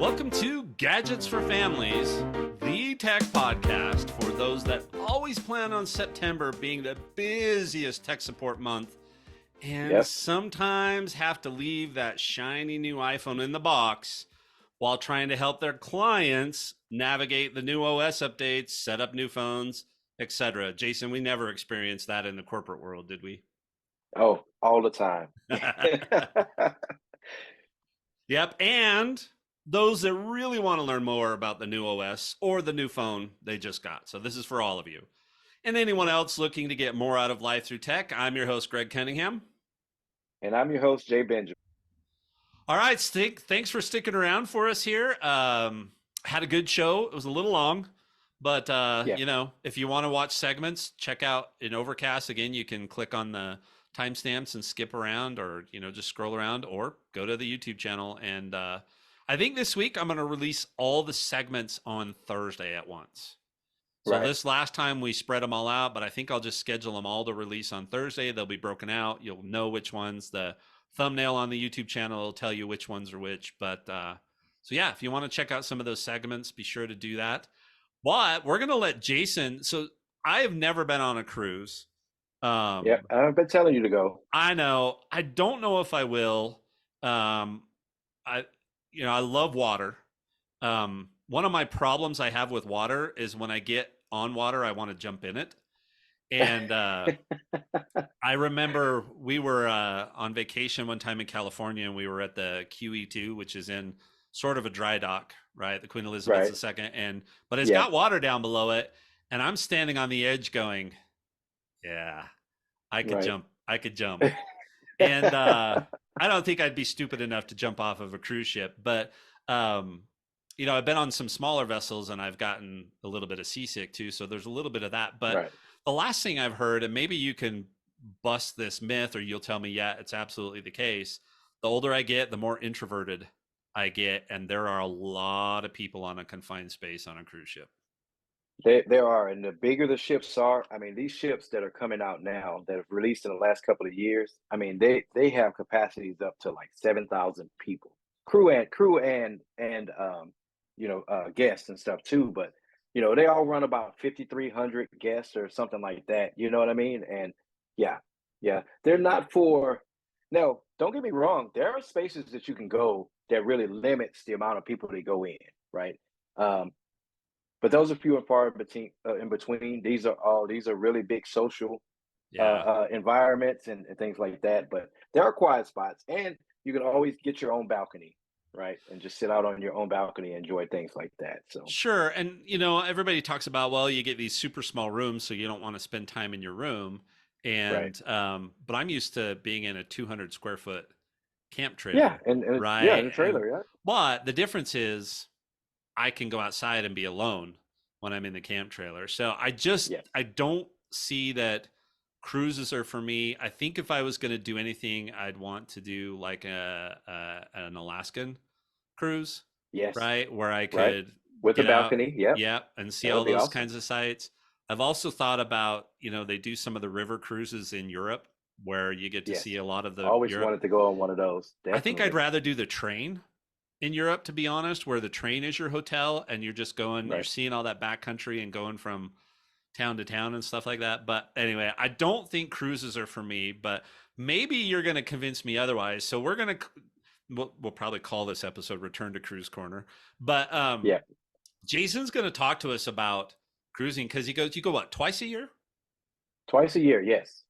Welcome to Gadgets for Families, the tech podcast for those that always plan on September being the busiest tech support month and sometimes have to leave that shiny new iPhone in the box while trying to help their clients navigate the new OS updates, set up new phones, etc. Jason, we never experienced that in the corporate world, did we? Oh, all the time. Yep. And those that really want to learn more about the new OS or the new phone they just got. So this is for all of you. And anyone else looking to get more out of life through tech, I'm your host, Greg Cunningham. And I'm your host, Jay Benjamin. All right, thanks for sticking around for us here. Had a good show. It was a little long, but if you want to watch segments, check out in Overcast. Again, you can click on the timestamps and skip around, or just scroll around, or go to the YouTube channel. And I think this week I'm going to release all the segments on Thursday at once. So This last time we spread them all out, but I think I'll just schedule them all to release on Thursday. They'll be broken out. You'll know which ones. The thumbnail on the YouTube channel will tell you which ones are which. But if you want to check out some of those segments, be sure to do that. But we're going to let Jason. So I have never been on a cruise. I've been telling you to go. I know. I don't know if I will. I love water. One of my problems I have with water is when I get on water, I want to jump in it. And I remember we were on vacation one time in California, and we were at the QE2, which is in sort of a dry dock, right? The Queen Elizabeth II. But it's got water down below it. And I'm standing on the edge going, yeah, I could jump. I could jump. And I don't think I'd be stupid enough to jump off of a cruise ship. But, I've been on some smaller vessels and I've gotten a little bit of seasick too. So there's a little bit of that. But the last thing I've heard, and maybe you can bust this myth or you'll tell me, yeah, it's absolutely the case. The older I get, the more introverted I get. And there are a lot of people on a confined space on a cruise ship. There are, and the bigger the ships are, I mean, these ships that are coming out now that have released in the last couple of years, I mean, they have capacities up to like 7,000 people, crew and guests and stuff too. But they all run about 5,300 guests or something like that. You know what I mean? And yeah, they're not for. No, don't get me wrong. There are spaces that you can go that really limits the amount of people that go in, right? But those are few and far in between. These are really big social environments and things like that. But there are quiet spots, and you can always get your own balcony, right? And just sit out on your own balcony and enjoy things like that. So sure. And everybody talks about, well, you get these super small rooms, so you don't want to spend time in your room. And but I'm used to being in a 200 square foot camp trailer. Yeah, and in a trailer. But the difference is, I can go outside and be alone when I'm in the camp trailer. So I don't see that cruises are for me. I think if I was going to do anything, I'd want to do like an Alaskan cruise. Yes. Right. Where I could with a balcony. And see all those kinds of sites. I've also thought about, they do some of the river cruises in Europe where you get to see a lot of the always wanted to go on one of those. Definitely. I think I'd rather do the train in Europe, to be honest, where the train is your hotel and you're just going, you're seeing all that backcountry and going from town to town and stuff like that. But anyway, I don't think cruises are for me, but maybe you're going to convince me otherwise. So we'll probably call this episode Return to Cruise Corner. But Jason's going to talk to us about cruising because you go what, twice a year? Twice a year, yes.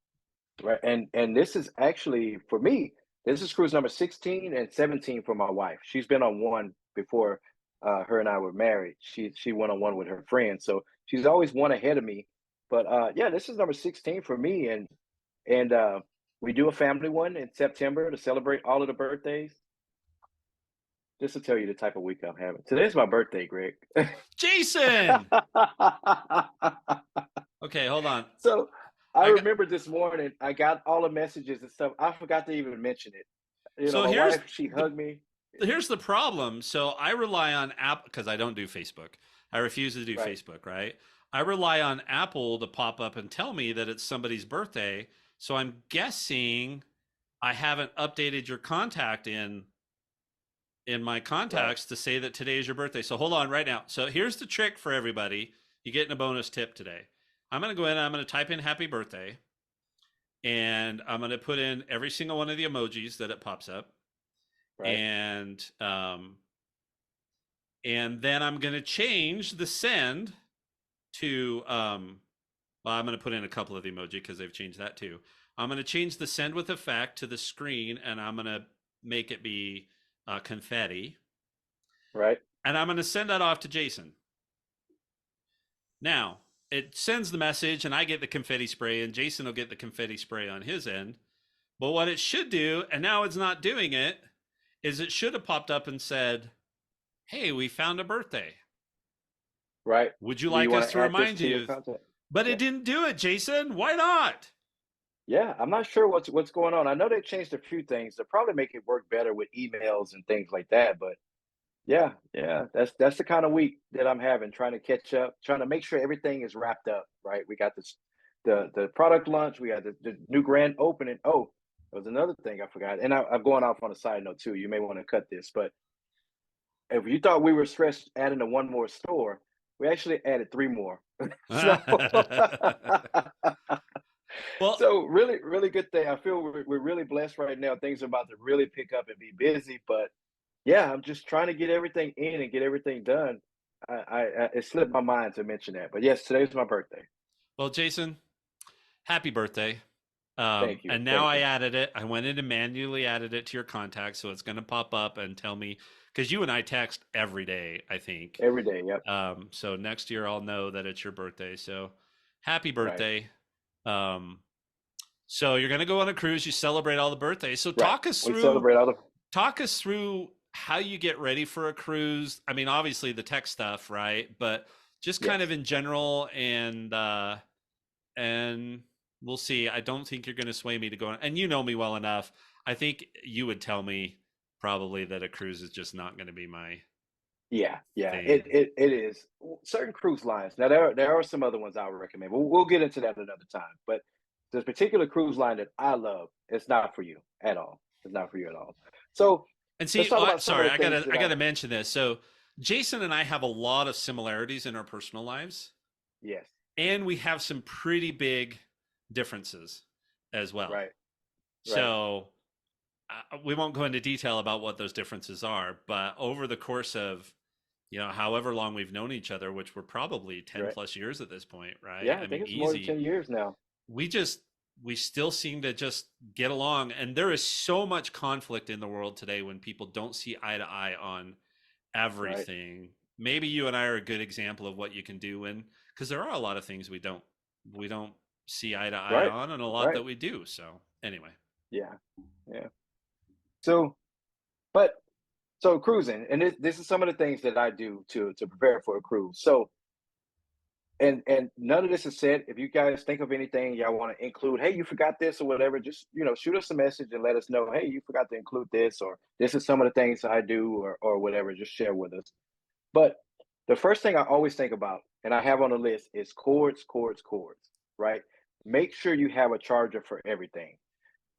Right. And this is actually, for me, this is cruise number 16 and 17 for my wife. She's been on one before her and I were married. She went on one with her friends, so she's always one ahead of me. But this is number 16 for me, and we do a family one in September to celebrate all of the birthdays. Just to tell you the type of week I'm having. Today's my birthday, Greg. Jason. Okay, hold on. So I remember this morning, I got all the messages and stuff. I forgot to even mention it. My wife, she hugged me. Here's the problem. So I rely on Apple because I don't do Facebook. I refuse to do Facebook, right? I rely on Apple to pop up and tell me that it's somebody's birthday. So I'm guessing I haven't updated your contact in in my Right. contacts to say that today is your birthday. So hold on right now. So here's the trick for everybody. You're getting a bonus tip today. I'm going to go in and I'm going to type in happy birthday, and I'm going to put in every single one of the emojis that it pops up. Right. And then I'm going to change the send to well, I'm going to put in a couple of the emoji because they've changed that too. I'm going to change the send with effect to the screen, and I'm going to make it be confetti, Right. and I'm going to send that off to Jason. Now it sends the message, and I get the confetti spray, and Jason will get the confetti spray on his end. But what it should do, and now it's not doing it, is it should have popped up and said, "Hey, we found a birthday. Right. Would you Do you like want us to to add this remind to your you?" content? But it Yeah. didn't do it, Jason. Why not? Yeah. I'm not sure what's going on. I know they changed a few things to probably make it work better with emails and things like that. But yeah, yeah, that's the kind of week that I'm having, trying to catch up, trying to make sure everything is wrapped up. Right. We got this the product launch. We got the new grand opening. Oh, there was another thing I forgot. And I'm going off on a side note too. You may want to cut this, but if you thought we were stressed adding a one more store, we actually added three more. So Well, so really, really good thing. I feel we're really blessed right now. Things are about to really pick up and be busy. But yeah, I'm just trying to get everything in and get everything done. It slipped my mind to mention that. But yes, today's my birthday. well, Jason, happy birthday. Thank you. And now Thank I you. added it. I went in and manually added it to your contacts, so it's going to pop up and tell me because you and I text every day, I think. Every day. Yep. So next year I'll know that it's your birthday. So happy Right. birthday. Um, so you're going to go on a cruise. You celebrate all the birthdays. So Right. We celebrate all the talk us through how you get ready for a cruise. I mean, obviously the tech stuff, right? But just kind of yes. in general, and we'll see. I don't think you're going to sway me to go on. And you know me well enough. I think you would tell me probably that a cruise is just not going to be my Yeah, yeah, it thing. it it is. Certain cruise lines. Now there are some other ones I would recommend. We'll get into that another time. But this particular cruise line that I love, it's not for you at all. It's not for you at all. So And let's see, talk about some of sorry, the things that I I gotta mention this. So Jason and I have a lot of similarities in our personal lives, yes, and we have some pretty big differences as well. right, right, So we won't go into detail about what those differences are, but over the course of however long we've known each other, which we're probably 10 right. plus years at this point, right? Yeah, I I mean, think it's more than easy. 10 years now. We just we still seem to just get along, and there is so much conflict in the world today when people don't see eye to eye on Right, everything. Maybe you and I are a good example of what you can do when, because there are a lot of things we don't see eye to eye right, on, and a lot that right. we do. So anyway, Yeah, yeah. So, but so cruising, and this is some of the things that I do to prepare for a cruise. So and none of this is said. If you guys think of anything y'all want to include, hey, you forgot this or whatever, just shoot us a message and let us know. Hey, you forgot to include this, or this is some of the things I do, or whatever. Just share with us. But the first thing I always think about, and I have on the list, is cords, cords, cords. Right? Make sure you have a charger for everything,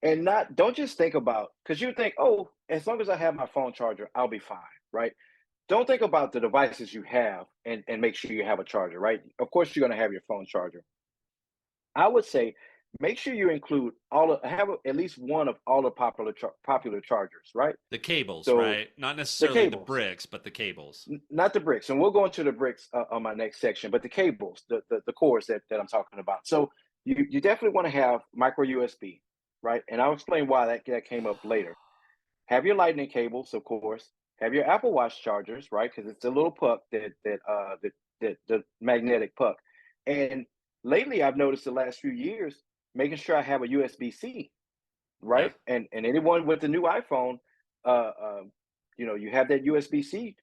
and not don't just think about because you think, oh, as long as I have my phone charger, I'll be fine. Right? Don't think about the devices you have and make sure you have a charger, right? Of course, you're going to have your phone charger. I would say make sure you include at least one of all the popular chargers, right? the cables, So right? Not the necessarily the cables, bricks, but the cables. not the bricks, and we'll go into the bricks on my next section, but the cables, the cords that I'm talking about. So you definitely want to have micro USB, right? And I'll explain why that came up later. Have your lightning cables, of course. Have your Apple Watch chargers, right? Because it's a little puck that the magnetic puck. And lately, I've noticed the last few years making sure I have a USB C, Yeah. right? And anyone with the new iPhone, uh, uh, you have that USB C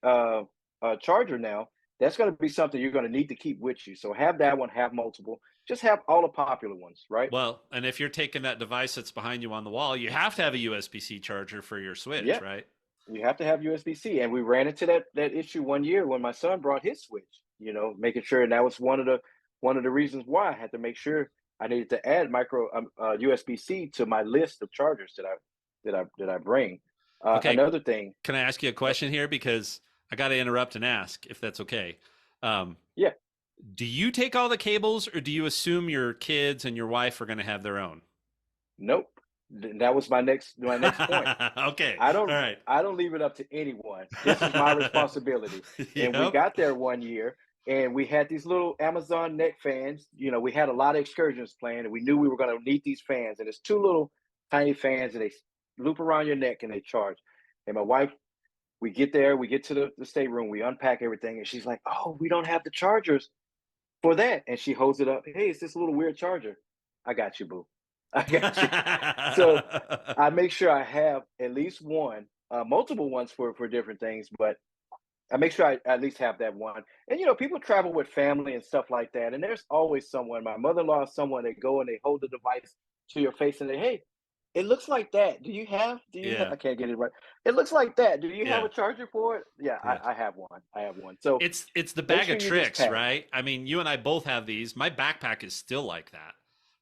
charger now. That's going to be something you're going to need to keep with you. So have that one, have multiple. Just have all the popular ones, right? Well, and if you're taking that device that's behind you on the wall, you have to have a USB-C charger for your Switch, Yeah, right? you have to have USB-C, and we ran into that issue one year when my son brought his Switch. Making sure, and that was one of the reasons why I had to make sure I needed to add micro USB-C to my list of chargers that I bring. Okay, Another thing, can I ask you a uh, question here? Because I got to interrupt and ask if that's okay. Um, yeah, do you take all the cables, or do you assume your kids and your wife are going to have their own? nope. That was my next point. Okay, I all don't right. I don't leave it up to anyone. This is my responsibility. And we Yep. got there one year and we had these little Amazon neck fans. We had a lot of excursions planned and we knew we were going to need these fans. And it's two little tiny fans and they loop around your neck and they charge. And my wife, we get there, we get to the stateroom, we unpack everything, and she's like, "Oh, we don't have the chargers for that." And she holds it up. "Hey, it's this little weird charger." I got you, boo. I got you. So I make sure I have at least one, multiple ones for different things, but I make sure I at least have that one. And people travel with family and stuff like that, and there's always someone. My mother-in-law is someone that go and they hold the device to your face and they, "Hey, it looks like that. Do you have? Yeah, I can't get it right. It looks like that. Do you have yeah, a charger for it?" Yeah, yeah. I have one. I have one. So It's the make bag sure of you just tricks, pack. right? I mean, you and I both have these. My backpack is still like that,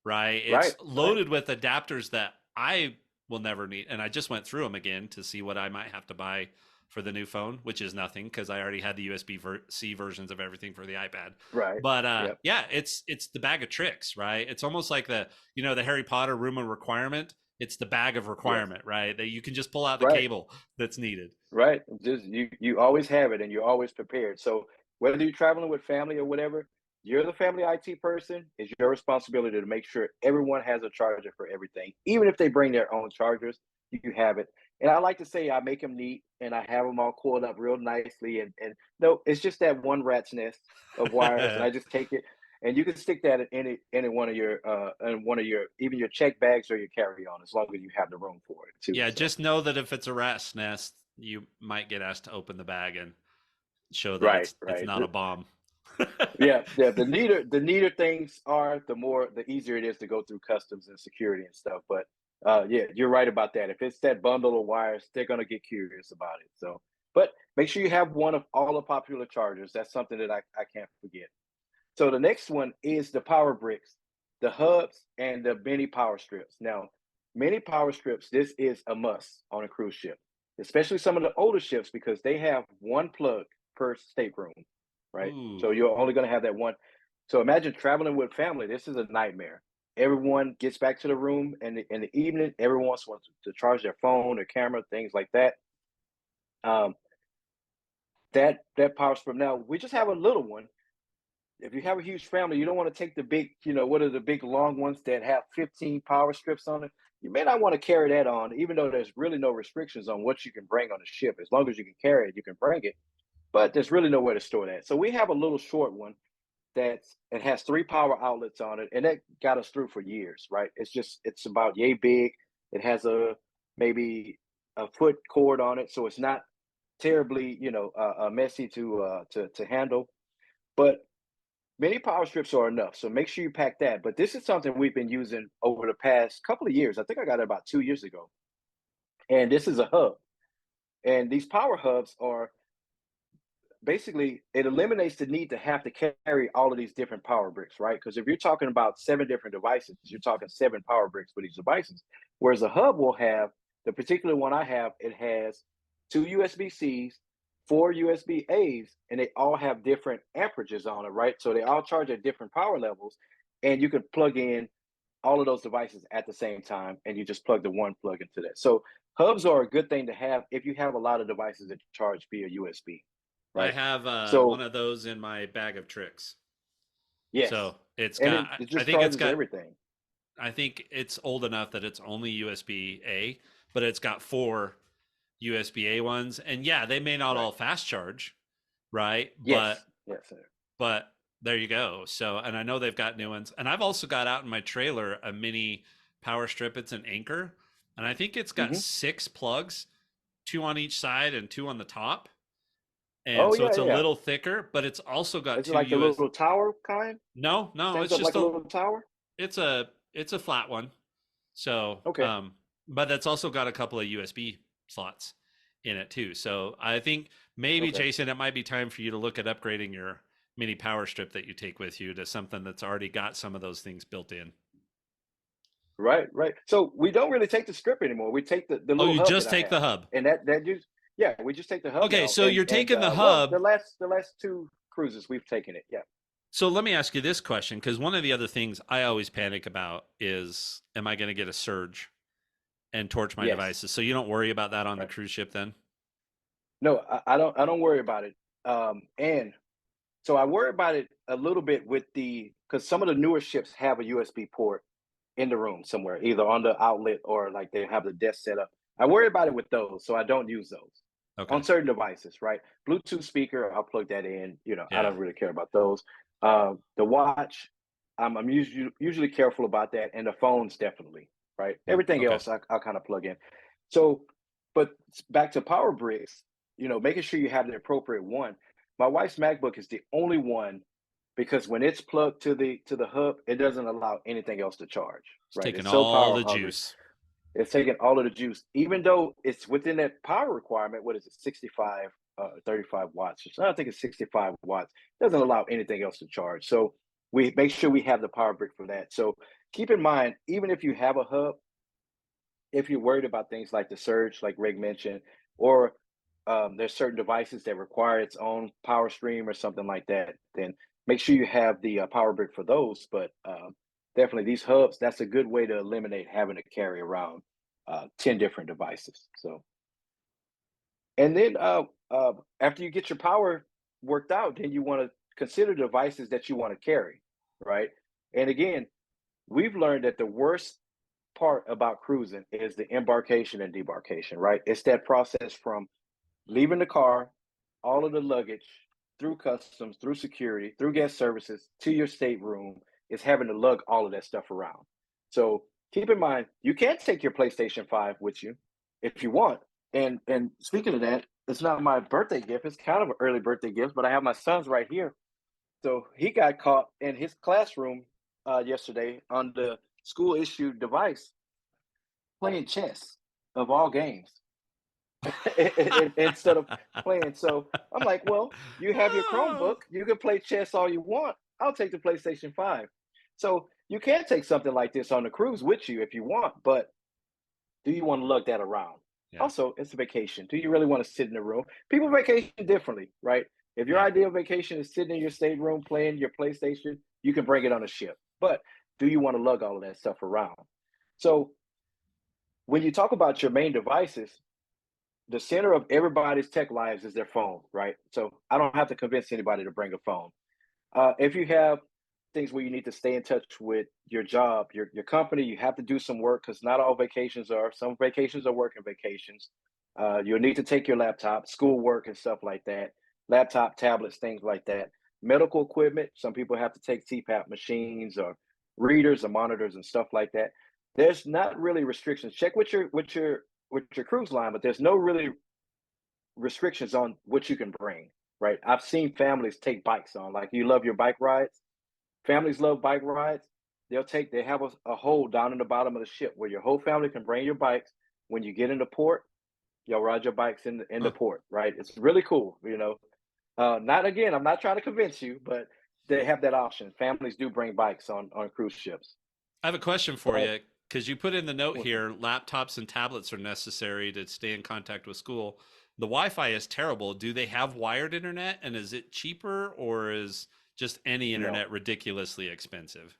right? Right, It's right, loaded with adapters that I will never need. And I just went through them again to see what I might have to buy for the new phone, which is nothing because I already had the USB-C versions of everything for the iPad. right. But Yep. yeah, it's the bag of tricks, right? It's almost like the Harry Potter room of requirement. It's the bag of Yes. requirement, right? That you can just pull out the Right. cable that's needed. Right. Just you always have it and you're always prepared. So whether you're traveling with family or whatever, you're the family IT person. It's your responsibility to make sure everyone has a charger for everything. Even if they bring their own chargers, you have it. And I like to say I make them neat and I have them all coiled up real nicely. And no, it's just that one rat's nest of wires, and I just take it. And you can stick that in any one of your even your check bags or your carry on, as long as you have the room for it too. Yeah, So just know that if it's a rat's nest, you might get asked to open the bag and show that right, it's right. not a bomb. Yeah, yeah. The neater things are, the easier it is to go through customs and security and stuff. But yeah, you're right about that. If it's that bundle of wires, they're gonna get curious about it. So, but make sure you have one of all the popular chargers. That's something that I can't forget. So the next one is the power bricks, the hubs, and the mini power strips. Now, mini power strips, this is a must on a cruise ship, especially some of the older ships because they have one plug per stateroom, right? Ooh. So you're only going to have that one. So imagine traveling with family. This is a nightmare. Everyone gets back to the room in the evening. Everyone wants to charge their phone, their camera, things like that. Um, that power strip. Now we just have a little one. If you have a huge family, you don't want to take the big, what are the big long ones that have 15 power strips on it? You may not want to carry that on, even though there's really no restrictions on what you can bring on a ship. As long as you can carry it, you can bring it, but there's really nowhere to store that. So we have a little short one it has three power outlets on it, and that got us through for years, right? It's about yay big. It has maybe a foot cord on it, so it's not terribly, messy to handle. But many power strips are enough, so make sure you pack that. But this is something we've been using over the past couple of years. I think I got it about 2 years ago. And this is a hub. And these power hubs are basically, it eliminates the need to have to carry all of these different power bricks, right? Because if you're talking about seven different devices, you're talking seven power bricks for these devices. Whereas a hub will have, the particular one I have, it has two USB-Cs, four USB-As, and they all have different amperages on it, right? So they all charge at different power levels, and you can plug in all of those devices at the same time, and you just plug the one plug into that. So hubs are a good thing to have if you have a lot of devices that charge via USB, I right? have one So of those in my bag of tricks. yes, So it's and got, it I just think it's charges got, everything. I think it's old enough that it's only USB A, but it's got four USB A ones. And yeah, they may not Right. all fast charge, right? Yes. Yes, sir. But there you go. So, and I know they've got new ones. And I've also got out in my trailer a mini power strip. It's an Anchor. And I think it's got Hmm. six plugs, two on each side and two on the top. And Oh so yeah, it's a yeah, yeah. little thicker, but it's also got Is it two like the US. little tower kind? No, no, Stands it's up just like a a little tower? it's a flat one. So, Okay. but that's also got a couple of USB slots in it too. So I think maybe Okay. Jason, it might be time for you to look at upgrading your mini power strip that you take with you to something that's already got some of those things built in. Right, right. So we don't really take the strip anymore. We take the Oh, little you hub that just I take the have, hub. and that just yeah, we just take the hub Okay, now. so you're And taking the well, hub. the last two cruises we've taken it. Yeah. So let me ask you this question, because one of the other things I always panic about is, am I going to get a surge and torch my Yes. devices? So you don't worry about that on the Right. cruise ship then? No, I don't worry about it. And so I worry about it a little bit with the because some of the newer ships have a USB port in the room somewhere, either on the outlet or like they have the desk set up. I worry about it with those, so I don't use those Okay. on certain devices, right? Bluetooth speaker, I'll plug that in. You know, I Yeah. don't really care about those. The watch, I'm usually careful about that, and the phones definitely, right? Yeah. Everything Okay. else, I'll kind of plug in. So, but back to power bricks, making sure you have the appropriate one. My wife's MacBook is the only one because when it's plugged to the hub, it doesn't allow anything else to charge, It's right? taking It's so all power the hungry. juice. It's taking all of the juice, even though it's within that power requirement. What is it, 65, 35 watts? So I think it's 65 watts. Doesn't allow anything else to charge. So we make sure we have the power brick for that. So keep in mind, even if you have a hub, if you're worried about things like the surge, like Greg mentioned, or there's certain devices that require its own power stream or something like that, then make sure you have the power brick for those. But definitely these hubs, that's a good way to eliminate having to carry around 10 different devices. So, and then after you get your power worked out, then you want to consider devices that you want to carry, right? And again, we've learned that the worst part about cruising is the embarkation and debarkation, right? It's that process from leaving the car, all of the luggage, through customs, through security, through guest services to your stateroom, is having to lug all of that stuff around. So keep in mind, you can take your PlayStation 5 with you if you want. And speaking of that, it's not my birthday gift. It's kind of an early birthday gift, but I have my son's right here. So he got caught in his classroom yesterday on the school issued device playing chess of all games instead of playing. So I'm like, well, you have your Chromebook, Oh. you can play chess all you want. I'll take the PlayStation 5. So you can take something like this on the cruise with you if you want, but do you want to lug that around? Yeah. Also, it's a vacation. Do you really want to sit in the room? People vacation differently, right? If your Yeah. ideal vacation is sitting in your stateroom playing your PlayStation, you can bring it on a ship. But do you want to lug all of that stuff around? So when you talk about your main devices, the center of everybody's tech lives is their phone, right? So I don't have to convince anybody to bring a phone. If you have things where you need to stay in touch with your job, your company, you have to do some work because not all vacations are. Some vacations are working vacations. You'll need to take your laptop, schoolwork and stuff like that. Laptop, tablets, things like that. Medical equipment. Some people have to take CPAP machines or readers or monitors and stuff like that. There's not really restrictions. Check with your cruise line, but there's no really restrictions on what you can bring. Right? I've seen families take bikes on. Like you love your bike rides. Families love bike rides. They have a hole down in the bottom of the ship where your whole family can bring your bikes. When you get into port, you'll ride your bikes in the Huh. port, right? It's really cool. Not again, I'm not trying to convince you, but they have that option. Families do bring bikes on cruise ships. I have a question for But you, because you put in the note what's that? here laptops and tablets are necessary to stay in contact with school. The Wi Fi is terrible. Do they have wired internet, and is it cheaper, or is just any No. internet ridiculously expensive?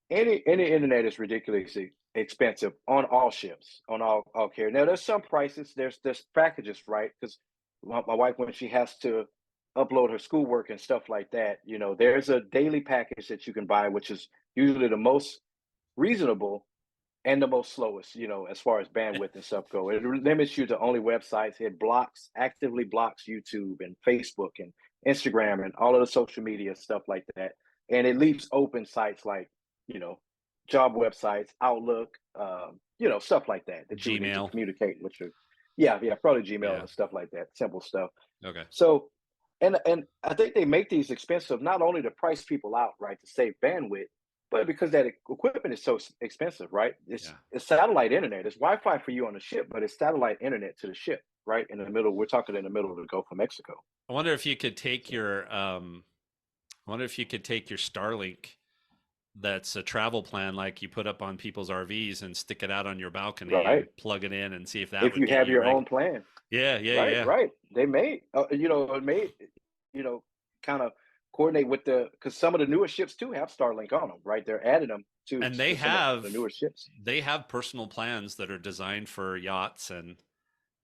Any internet is ridiculously expensive on all ships, on all carriers. Now there's some prices, there's packages, right? Because my wife, when she has to upload her schoolwork and stuff like that, there's a daily package that you can buy, which is usually the most reasonable and the most slowest, as far as bandwidth and stuff go. It limits you to only websites. It actively blocks YouTube and Facebook and Instagram and all of the social media stuff like that. And it leaves open sites like, you know, job websites, Outlook, stuff like that you would need to Gmail. communicate with your, yeah, probably Gmail Yeah. and stuff like that, simple stuff. Okay. So, and I think they make these expensive not only to price people out, right, to save bandwidth, but because that equipment is so expensive, right? It's Yeah. it's satellite internet. It's Wi-Fi for you on the ship, but it's satellite internet to the ship, right in the middle. We're talking in the middle of the Gulf of Mexico. I wonder if you could take So, your I wonder if you could take your Starlink that's a travel plan, like you put up on people's RVs and stick it out on your balcony and Right. plug it in and see if that If would you get have you your reg. own plan. Yeah, yeah, Right, yeah. right. They may, it may, you know, kind of coordinate with because some of the newer ships too have Starlink on them, right? They're adding them And to some of the newer ships. they have personal plans that are designed for yachts and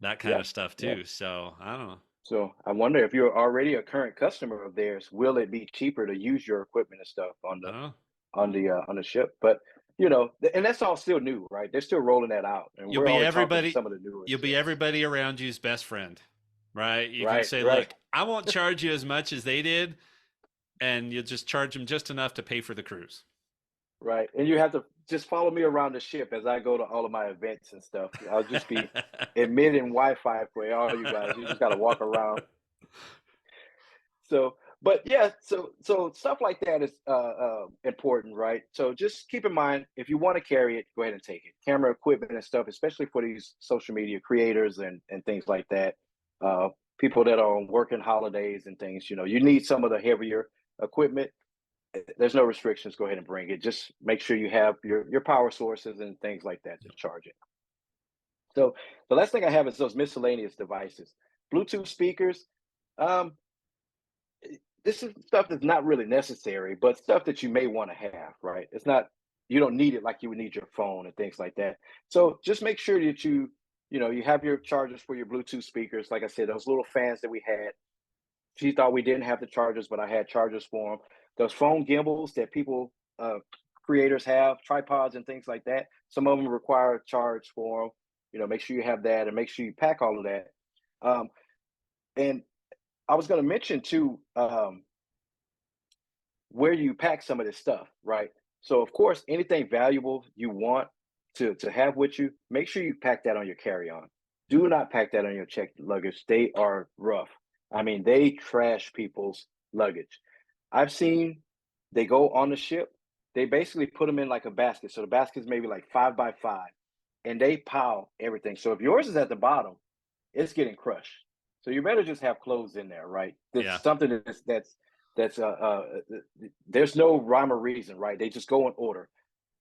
that kind Yep, of stuff yep. too. So I don't know. So I wonder if you're already a current customer of theirs, will it be cheaper to use your equipment and stuff I don't know. on the ship? But and that's all still new, right? They're still rolling that out, and You'll we're be only talking everybody some of the newer you'll be ships. everybody around you's best friend. Right? You can Right, say, right, "Look, I won't charge you as much as they did, and you'll just charge them just enough to pay for the cruise." right. And you have to just follow me around the ship as I go to all of my events and stuff. I'll just be emitting Wi-Fi for all you guys. You just got to walk around. So, but yeah, so stuff like that is important, right? So just keep in mind if you want to carry it, go ahead and take it. Camera equipment and stuff, especially for these social media creators and things like that. Uh, People that are on working holidays and things, you need some of the heavier equipment. There's no restrictions. Go ahead and bring it. Just make sure you have your power sources and things like that to charge it. So the last thing I have is those miscellaneous devices, Bluetooth speakers. Um, this is stuff that's not really necessary, but stuff that you may want to have, right? It's not, you don't need it like you would need your phone and things like that. So just make sure that you have your chargers for your Bluetooth speakers. Like I said, those little fans that we had, she thought we didn't have the chargers, but I had chargers for them. Those phone gimbals that creators have, tripods and things like that. Some of them require a charge for them. Make sure you have that and make sure you pack all of that. Um, and I was going to mention too, where you pack some of this stuff, right? So of course, anything valuable you want to have with you, make sure you pack that on your carry-on. Do not pack that on your checked luggage. They are rough. I mean, they trash people's luggage. I've seen they go on the ship, they basically put them in like a basket. So the basket's maybe like 5 by 5, and they pile everything. So if yours is at the bottom, it's getting crushed. So you better just have clothes in there, right? There's Yeah. something that's there's no rhyme or reason, right? They just go in order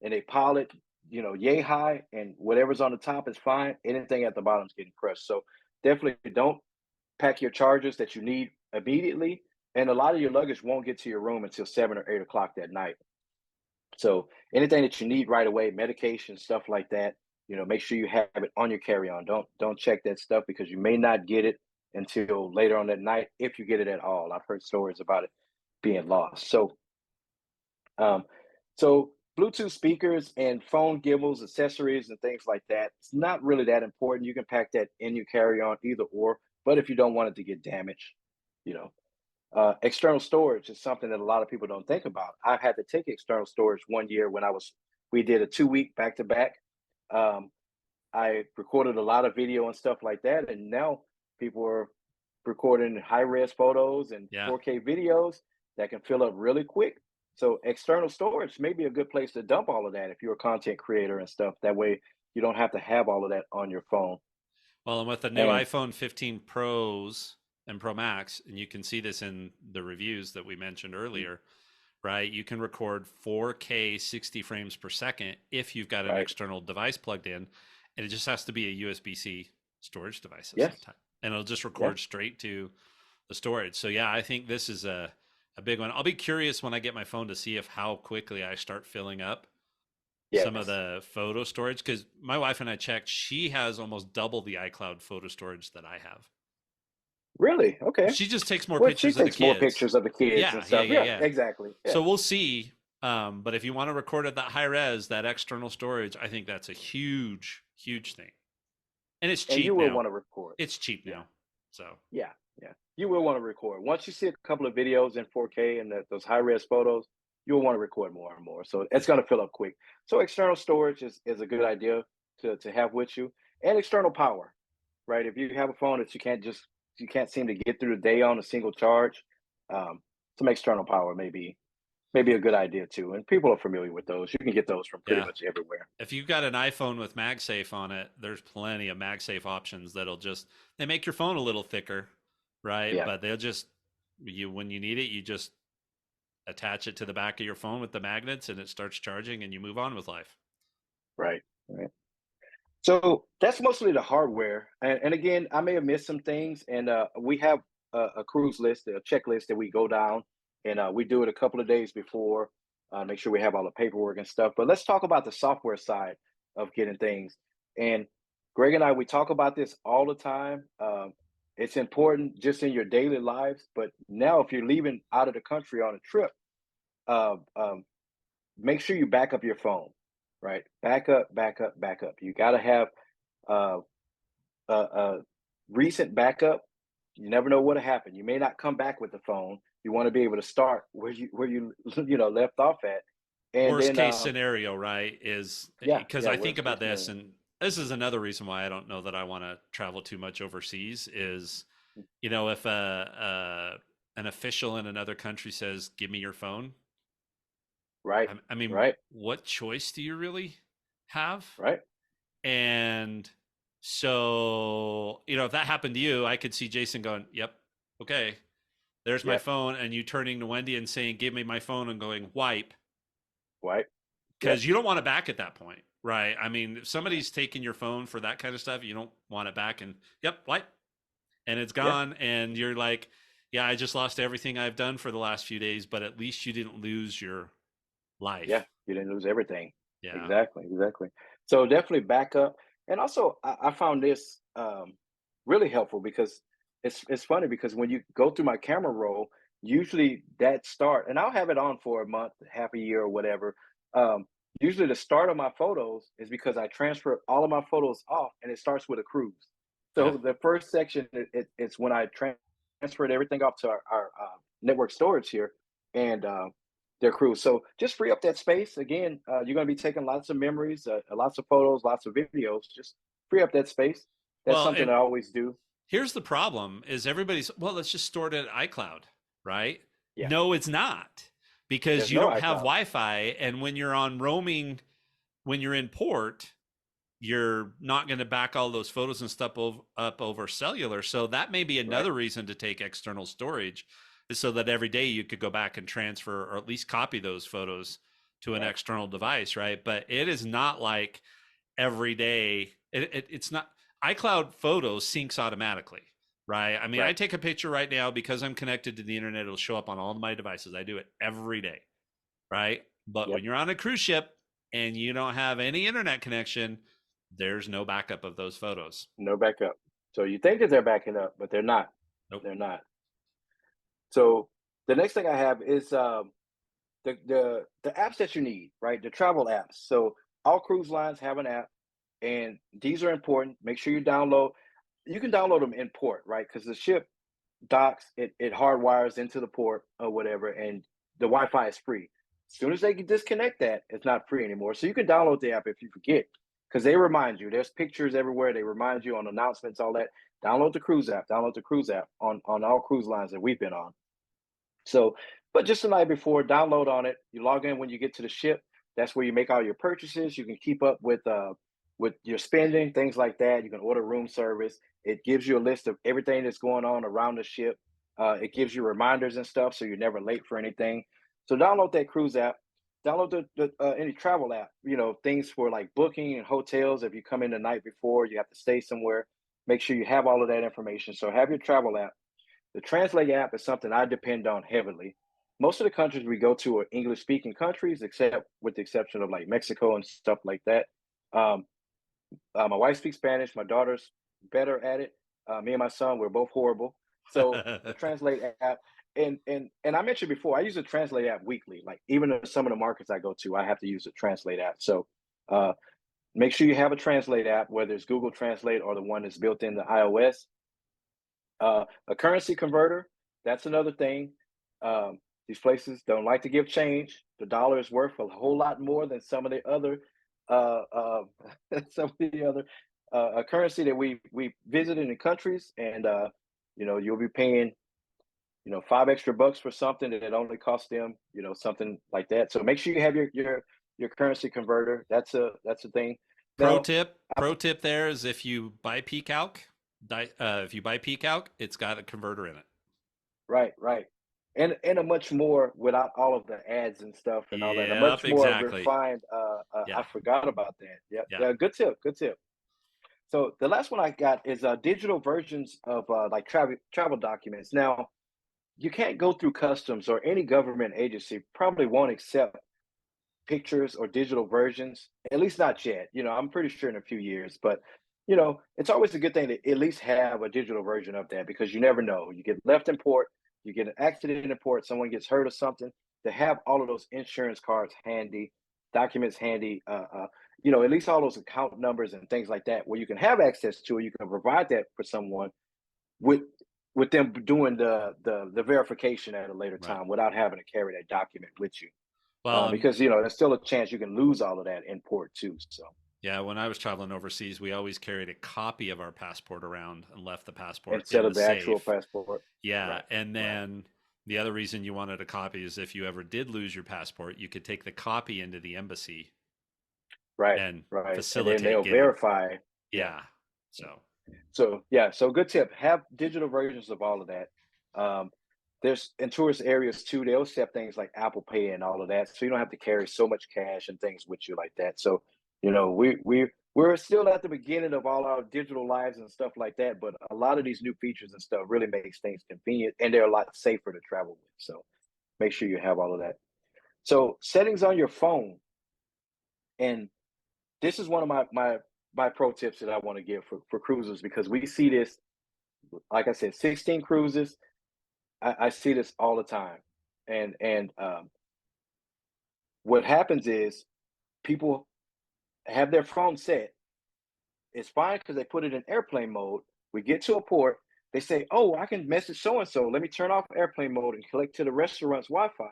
and they pile it, yay high, and whatever's on the top is fine. Anything at the bottom is getting crushed. So definitely don't pack your chargers that you need immediately. And a lot of your luggage won't get to your room until 7 or 8 o'clock that night. So anything that you need right away, medication, stuff like that, make sure you have it on your carry-on. Don't check that stuff because you may not get it until later on that night if you get it at all. I've heard stories about it being lost. Um, so Bluetooth speakers and phone gimbals, accessories, and things like that, it's not really that important. You can pack that in your carry-on either or, but if you don't want it to get damaged, you know, external storage is something that a lot of people don't think about. I've had to take external storage one year when we did a 2 week back to back. Um, I recorded a lot of video and stuff like that, and now people are recording high res photos and Yeah. 4K videos that can fill up really quick. So external storage may be a good place to dump all of that if you're a content creator and stuff. That way you don't have to have all of that on your phone. Well, and with the new And iPhone 15 Pros and Pro Max, and you can see this in the reviews that we mentioned earlier, right? You can record 4K 60 frames per second if you've got an right, external device plugged in, and it just has to be a USB-C storage device of some yes, type, and it'll just yeah, record straight to the storage. So yeah, I think this is a big one. I'll be curious when I get my phone to see if how quickly I start filling up some of yes. the photo storage, because my wife and I checked, she has almost double the iCloud photo storage that I have. Really? Okay. She just takes more Well, she pictures of the takes more kids. pictures of the kids and Yeah, yeah, stuff. yeah, Yeah, yeah. exactly. Yeah. So we'll see. But if you want to record at that high res, that external storage, I think that's a huge, huge thing. And it's And you cheap will now. want to record. It's cheap Yeah. now. So Yeah. Yeah. You will want to record. Once you see a couple of videos in 4K and those high res photos, you'll want to record more and more. So it's yeah. going to fill up quick. So external storage is a good idea to have with you, and external power, right? If you have a phone that you can't seem to get through the day on a single charge, some external power maybe a good idea too. And people are familiar with those. You can get those from pretty Yeah. much everywhere. If you've got an iPhone with MagSafe on it, there's plenty of MagSafe options that'll just they make your phone a little thicker, right? Yeah. But they'll just you when you need it, you just attach it to the back of your phone with the magnets, and it starts charging, and you move on with life. Right. Right. So that's mostly the hardware. And again, I may have missed some things. And we have a cruise list, a checklist that we go down, and we do it a couple of days before, make sure we have all the paperwork and stuff. But let's talk about the software side of getting things. And Greg and I, we talk about this all the time. It's important just in your daily lives. But now, if you're leaving out of the country on a trip, uh, um, make sure you back up your phone, right? Back up, back up, back up. You got to have uh, a recent backup. You never know what'll happen. You may not come back with the phone. You want to be able to start where you left off at, and Worst then case scenario, right, is yeah, because yeah, I think worst case about this, scenario. and this is another reason why I don't know that I want to travel too much overseas is, if an official in another country says, "Give me your phone," Right, I mean, right, what choice do you really have? right. And so, if that happened to you, I could see Jason going, "Yep, okay, there's my Yep, phone," and you turning to Wendy and saying, "Give me my phone," and going, "Wipe," right. Yep, because you don't want it back at that point, right? I mean, if somebody's taking your phone for that kind of stuff, you don't want it back, and yep, wipe, and it's yeah, gone, and you're like, "Yeah, I just lost everything I've done for the last few days, but at least you didn't lose your yeah. life." You didn't lose everything. Yeah. Exactly, exactly. So definitely back up. And also, I found this really helpful because it's funny because when you go through my camera roll, usually that start, and I'll have it on for a month, half a year, or whatever. Um, Usually, the start of my photos is because I transfer all of my photos off, and it starts with a cruise. Yeah. So the first section, it's when I transferred everything off to our network storage here, and their cruise. So just free up that space. Again, you're going to be taking lots of memories, lots of photos, lots of videos. Just free up that space. That's Well, something and I always do. here's the problem is everybody's, well, let's just store it at iCloud, right? Yeah, No, it's not, because there's you no don't have iCloud. Wi-Fi, and when you're on roaming, when you're in port, you're not going to back all those photos and stuff up over cellular. So that may be Right, another reason to take external storage, is so that every day you could go back and transfer or at least copy those photos to an right, external device, right? But it is not like every day. It's not, iCloud Photos syncs automatically, right? I mean, I right. take a picture right now because I'm connected to the internet. It'll show up on all of my devices. I do it every day, right? But Yep, when you're on a cruise ship and you don't have any internet connection, there's no backup of those photos. no backup. So you think that they're backing up, but they're not. Nope. They're not. So the next thing I have is the apps that you need, right? The travel apps. So all cruise lines have an app, and these are important. Make sure you download. You can download them in port, right? Because the ship docks, it hardwires into the port or whatever, and the Wi-Fi is free. As soon as they can disconnect that, it's not free anymore. So you can download the app if you forget, because they remind you. There's pictures everywhere. They remind you on announcements, all that. Download the cruise app. Download the cruise app on all cruise lines that we've been on. So, but just the night before, download on it. You log in when you get to the ship. That's where you make all your purchases. You can keep up with your spending, things like that. You can order room service. It gives you a list of everything that's going on around the ship. It gives you reminders and stuff, so you're never late for anything. So download that cruise app. Download any travel app. You know, things for like booking and hotels. If you come in the night before, you have to stay somewhere. Make sure you have all of that information. So have your travel app. The Translate app is something I depend on heavily. Most of the countries we go to are English speaking countries, except with the exception of like Mexico and stuff like that. Um, my wife speaks Spanish. My daughter's better at it. Me and my son, we're both horrible. So the Translate app, and I mentioned before, I use the Translate app weekly. Like even in some of the markets I go to, I have to use the Translate app. So uh, make sure you have a Translate app, whether it's Google Translate or the one that's built into iOS. A currency converter, that's another thing. These places don't like to give change. The dollar is worth a whole lot more than some of the other uh, uh, some of the other a currency that we visited in countries, and you'll be paying 5 extra bucks for something that it only cost them something like that. So make sure you have your currency converter. That's a thing. pro Now, tip pro tip there is, if you buy Peacock, it's got a converter in it. right, right. and a much more without all of the ads and stuff and all that. A Yep, much more exactly. refined. I Yeah, forgot about that. Yeah, yeah, yeah. Good tip. Good tip. So the last one I got is digital versions of like travel documents. Now you can't go through customs or any government agency probably won't accept pictures or digital versions, at least not yet. I'm pretty sure in a few years, but it's always a good thing to at least have a digital version of that because you never know. You get left in port, you get an accident in port, someone gets hurt or something. To have all of those insurance cards handy, documents handy, at least all those account numbers and things like that, where you can have access to it, you can provide that for someone with them doing the verification at a later right. time without having to carry that document with you Well, because there's still a chance you can lose all of that in port too. So yeah, when I was traveling overseas, we always carried a copy of our passport around and left the passport instead in the of the actual safe. passport, Yeah, right, and right, then the other reason you wanted a copy is if you ever did lose your passport, you could take the copy into the embassy right, and right, and then facilitate they'll getting. verify. Yeah. Yeah. So, So yeah, so good tip. Have digital versions of all of that. Um, there's in tourist areas too. They'll accept things like Apple Pay and all of that, so you don't have to carry so much cash and things with you like that. So we're still at the beginning of all our digital lives and stuff like that. But a lot of these new features and stuff really makes things convenient, and they're a lot safer to travel with. So make sure you have all of that. So settings on your phone, and this is one of my pro tips that I want to give for cruisers because we see this like I said, 16 cruises. I see this all the time. And what happens is people have their phone set. It's fine because they put it in airplane mode. We get to a port, they say, "Oh, I can message so and so. Let me turn off airplane mode and connect to the restaurant's Wi-Fi."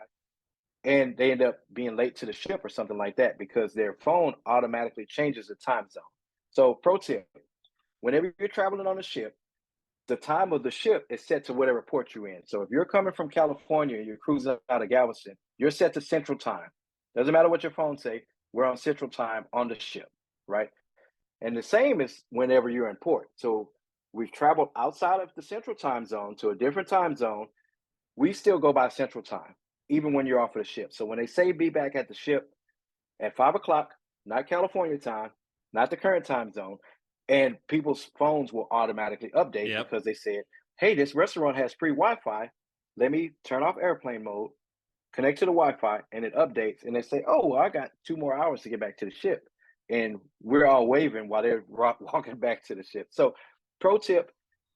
And they end up being late to the ship or something like that because their phone automatically changes the time zone. So, pro tip: whenever you're traveling on a ship, the time of the ship is set to whatever port you're in. So if you're coming from California and you're cruising out of Galveston, you're set to Central Time. Doesn't matter what your phone say, we're on Central Time on the ship, right? And the same is whenever you're in port. So we've traveled outside of the Central Time zone to a different time zone. We still go by Central Time, even when you're off of the ship. So when they say be back at the ship, at 5 o'clock, not California time, not the current time zone. And people's phones will automatically update yep. because they said, hey, this restaurant has free Wi Fi. Let me turn off airplane mode, connect to the Wi Fi, and it updates. And they say, oh, well, I got 2 more hours to get back to the ship. And we're all waving while they're walking back to the ship. So, pro tip: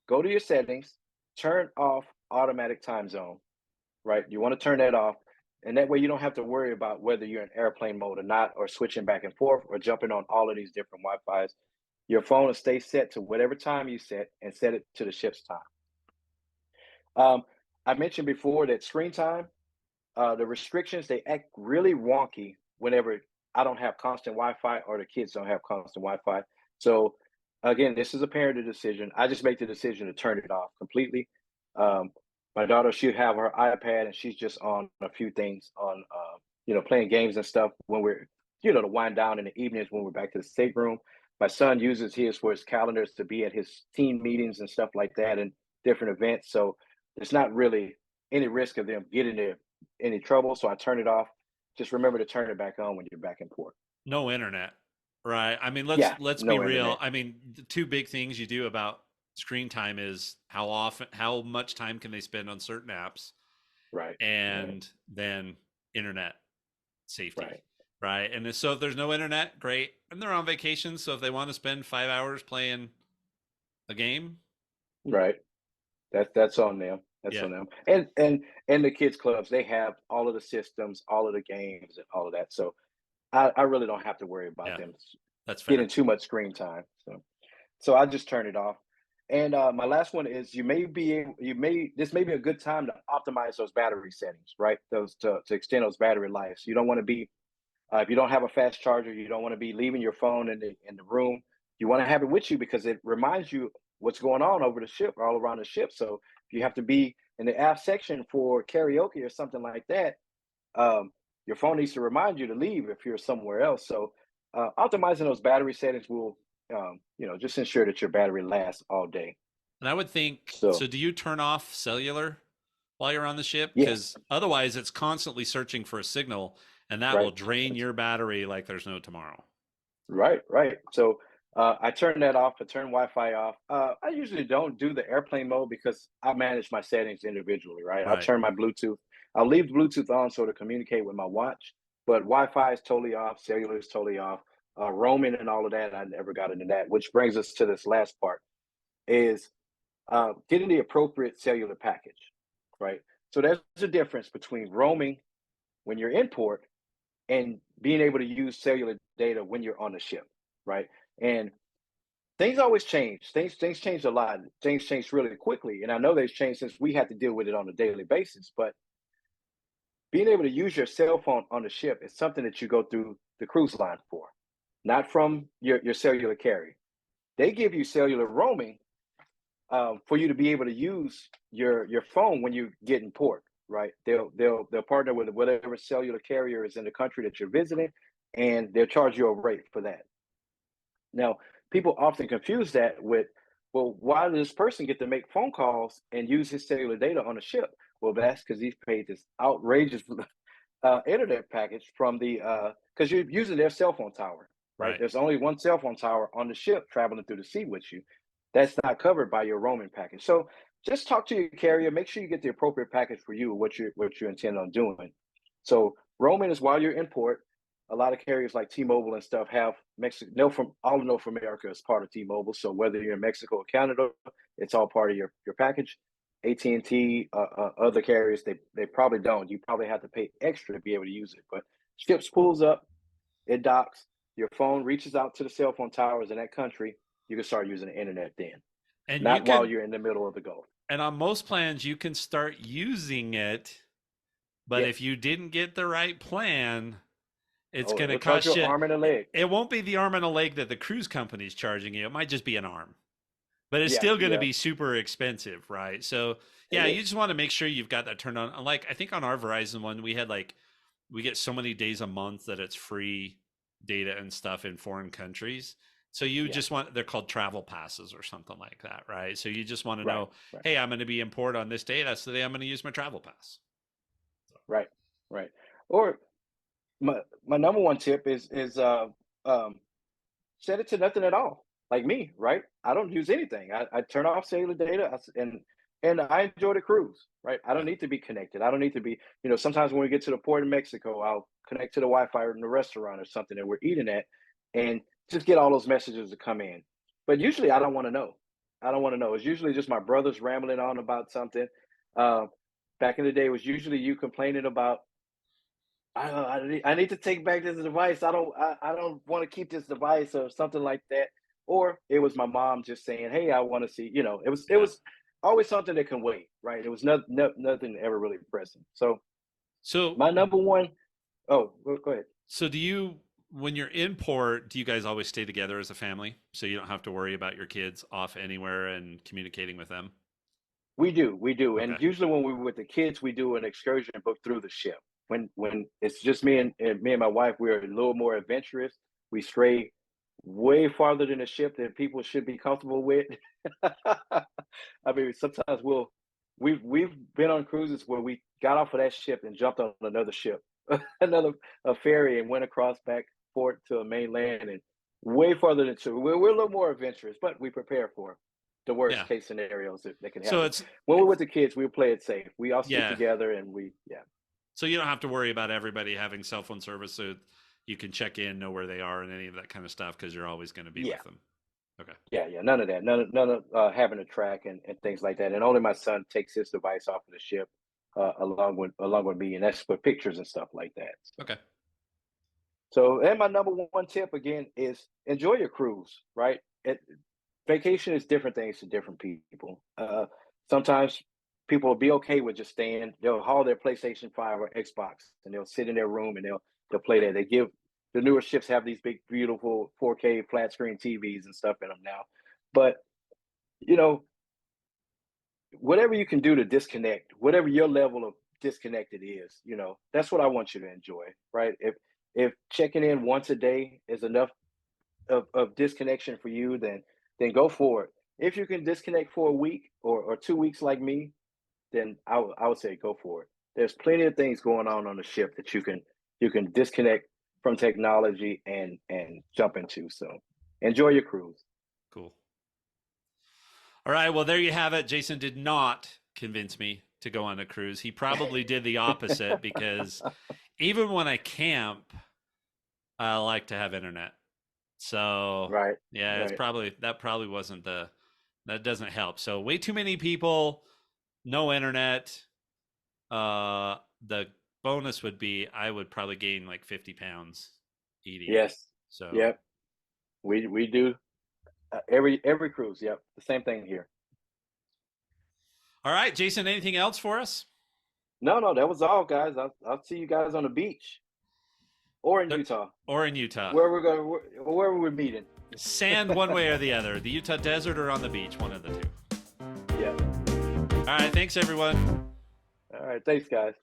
go to your settings, turn off automatic time zone, right? You want to turn that off. And that way you don't have to worry about whether you're in airplane mode or not, or switching back and forth, or jumping on all of these different Wi-Fi's. Your phone will stay set to whatever time you set and set it to the ship's time. Um, I mentioned before that screen time, the restrictions, they act really wonky whenever I don't have constant Wi-Fi or the kids don't have constant Wi-Fi. So again, this is a parent decision. I just make the decision to turn it off completely. Um, my daughter, she'll have her iPad and she's just on a few things on, playing games and stuff when we're, to wind down in the evenings when we're back to the stateroom. My son uses his for his calendars to be at his team meetings and stuff like that and different events. So it's not really any risk of them getting there any trouble, so I turn it off. Just remember to turn it back on when you're back in port. No internet. Right. I mean, let's Yeah, let's be no real. internet. I mean, the two big things you do about screen time is how much time can they spend on certain apps, Right, right, and then internet safety, right, right? And so if there's no internet, great. And they're on vacation, so if they want to spend 5 hours playing a game, right. That's on them. That's yeah, on them. And the kids clubs, they have all of the systems, all of the games, and all of that. So I really don't have to worry about yeah, them that's fair. getting too much screen time. So I just turn it off. And my last one is this may be a good time to optimize those battery settings, right? Those to extend those battery lives. You don't want to be if you don't have a fast charger, you don't want to be leaving your phone in the room. You want to have it with you because it reminds you what's going on over the ship, all around the ship. So if you have to be in the aft section for karaoke or something like that, um, your phone needs to remind you to leave if you're somewhere else. So optimizing those battery settings will, just ensure that your battery lasts all day. And I would think, So so do you turn off cellular? while you're on the ship? Yeah, Because otherwise, it's constantly searching for a signal, and that will right. drain your battery like there's no tomorrow. Right, right. So I turn that off. I turn Wi-Fi off. I usually don't do the airplane mode because I manage my settings individually. Right. I'll Right. turn my Bluetooth. I'll leave Bluetooth on so to communicate with my watch, but Wi-Fi is totally off. Cellular is totally off. Roaming and all of that, I never got into that. Which brings us to this last part: is getting the appropriate cellular package. Right. So there's a difference between roaming when you're in port and being able to use cellular data when you're on the ship, right? And things always change. Things change a lot. Things change really quickly, and I know they've changed since we had to deal with it on a daily basis. But being able to use your cell phone on the ship is something that you go through the cruise line for, not from your cellular carrier. They give you cellular roaming for you to be able to use your phone when you get in port, right? They'll partner with whatever cellular carrier is in the country that you're visiting, and they'll charge you a rate for that. Now, people often confuse that with, well, why does this person get to make phone calls and use his cellular data on a ship? Well, that's because he's paid this outrageous internet package from the because you're using their cell phone tower, right? Right. There's only one cell phone tower on the ship traveling through the sea with you. That's not covered by your roaming package. So just talk to your carrier. Make sure you get the appropriate package for you, what you intend on doing. So roaming is while you're in port. A lot of carriers like T-Mobile and stuff have Mexico. No, from all of North America is part of T-Mobile. So whether you're in Mexico or Canada, it's all part of your package. AT&T, other carriers, they probably don't. You probably have to pay extra to be able to use it. But ships pulls up, it docks, your phone reaches out to the cell phone towers in that country. You can start using the internet then, And you not while can, you're in the middle of the Gulf. and on most plans, you can start using it, but Yes. if you didn't get the right plan, it's Oh, going to it'll charge you cost an you. arm and a leg. It won't be the arm and a leg that the cruise company's charging you. It might just be an arm, but it's Yeah, still going to yeah, be super expensive, right? So it yeah, you is. just want to make sure you've got that turned on. Like I think on our Verizon one, we had like we get so many days a month that it's free data and stuff in foreign countries. So you Yeah, just want, they're called travel passes or something like that, right? So you just want to right, know, right, hey, I'm going to be in port on this day. That's the day I'm going to use my travel pass. right, right. Or my number one tip is um set it to nothing at all. Like me, right? I don't use anything. I turn off cellular data and I enjoy the cruise, right? I don't Yeah. need to be connected. I don't need to be, sometimes when we get to the port of Mexico, I'll connect to the Wi-Fi in the restaurant or something that we're eating at and just get all those messages to come in. But usually I don't want to know. I don't want to know. It's usually just my brothers rambling on about something. Uh, Back in the day, it was usually you complaining about I need to take back this device. I don't want to keep this device or something like that. Or it was my mom just saying, "Hey, I want to see." It Yeah. was always something that can wait, right? It was nothing ever really pressing. So So, my number one. Oh, go ahead. so do you, when you're in port, do you guys always stay together as a family? So you don't have to worry about your kids off anywhere and communicating with them? We do, Okay. and usually when we're with the kids, we do an excursion book through the ship. When it's just me and my wife, we're a little more adventurous. We stray way farther than the ship that people should be comfortable with. I mean, sometimes we've been on cruises where we got off of that ship and jumped on another ship, another a ferry, and went across back port to a mainland and way farther than two. We're a little more adventurous, but we prepare for the worst Yeah. case scenarios that can So happen. When we're with the kids, we play it safe. We all stick yeah. together, and yeah, So you don't have to worry about everybody having cell phone service. So you can check in, know where they are, and any of that kind of stuff because you're always going to be yeah, with them. Okay. yeah. None of that. None of having a track and things like that. And only my son takes his device off of the ship along with me, and that's for pictures and stuff like that. So. Okay. So, and my number one tip again is enjoy your cruise, right? Vacation is different things to different people. Sometimes people will be okay with just staying. They'll haul their PlayStation 5 or Xbox and they'll sit in their room and they'll play there. They give the newer ships have these big, beautiful 4K flat screen TVs and stuff in them now. But you know, whatever you can do to disconnect, whatever your level of disconnected is, that's what I want you to enjoy, right? If checking in once a day is enough of disconnection for you, then go for it. If you can disconnect for a week or 2 weeks like me, then I would say go for it. There's plenty of things going on the ship that you can disconnect from technology and jump into. So enjoy your cruise. Cool. All right. Well, there you have it. Jason did not convince me to go on a cruise. He probably did the opposite because even when I camp, I like to have internet. So Right, yeah, it's right. probably that probably wasn't the that doesn't help. So way too many people, no internet. The bonus would be I would probably gain like 50 pounds eating. Yes. So Yep. We do every cruise. Yep. The same thing here. all right, Jason, anything else for us? No, no, that was all, guys. I'll see you guys on the beach or in Utah, Or in Utah. wherever we're meeting. Sand one way or the other. The Utah desert or on the beach, one of the two. Yeah. All right, thanks everyone. All right. Thanks, guys.